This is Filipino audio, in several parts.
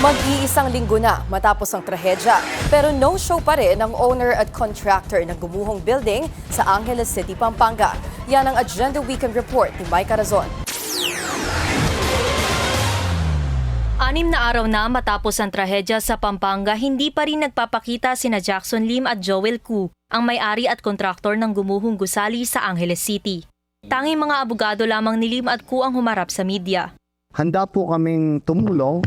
Mag-iisang linggo na matapos ang trahedya, pero no-show pa rin ang owner at contractor ng gumuhong building sa Angeles City, Pampanga. Yan ang Agenda Weekend Report ni Mike Carazon. 6 na araw na matapos ang trahedya sa Pampanga, hindi pa rin nagpapakita sina Jackson Lim at Joel Koo, ang may-ari at kontraktor ng gumuhong gusali sa Angeles City. Tanging mga abogado lamang ni Lim at Koo ang humarap sa media. Handa po kaming tumulong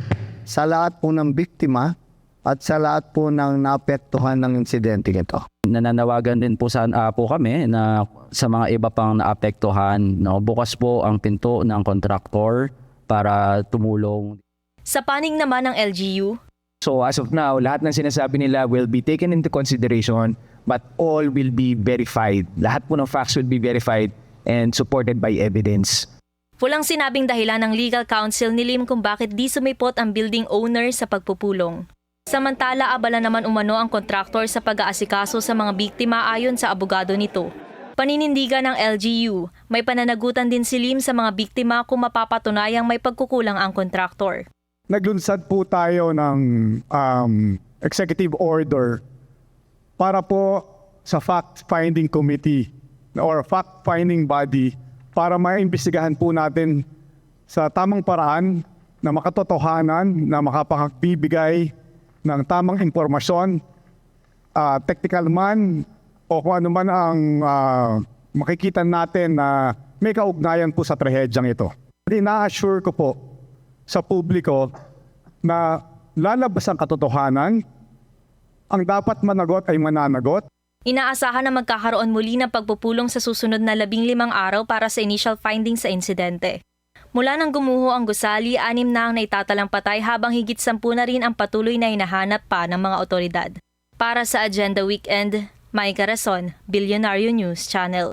sa lahat po ng biktima at sa lahat po ng naapektuhan ng insidente ito. Nananawagan din po po kami na sa mga iba pang naapektuhan, no, bukas po ang pinto ng kontraktor para tumulong. Sa panig naman ng LGU, So as of now, lahat ng sinasabi nila will be taken into consideration but all will be verified. Lahat po ng facts will be verified and supported by evidence. walang sinabing dahilan ng legal counsel ni Lim kung bakit di sumipot ang building owner sa pagpupulong. Samantala, abala naman umano ang kontraktor sa pag-aasikaso sa mga biktima ayon sa abogado nito. Paninindigan ng LGU, may pananagutan din si Lim sa mga biktima kung mapapatunayang may pagkukulang ang kontraktor. Naglunsad po tayo ng executive order para po sa fact-finding committee or fact-finding body para maimbestigahan po natin sa tamang paraan na makatotohanan na makapagbibigay ng tamang impormasyon, technical man o kung ano man ang makikita natin na may kaugnayan po sa trahedyang ito. Ina-assure ko po sa publiko na lalabas ang katotohanan, ang dapat managot ay mananagot. Inaasahan na magkakaroon muli ng pagpupulong sa susunod na 15 araw para sa initial findings sa insidente. Mula nang gumuho ang gusali, 6 na ang naitatalang patay habang higit 10 na rin ang patuloy na hinahanap pa ng mga otoridad. Para sa Agenda Weekend, Mike Carazon, Billionario News Channel.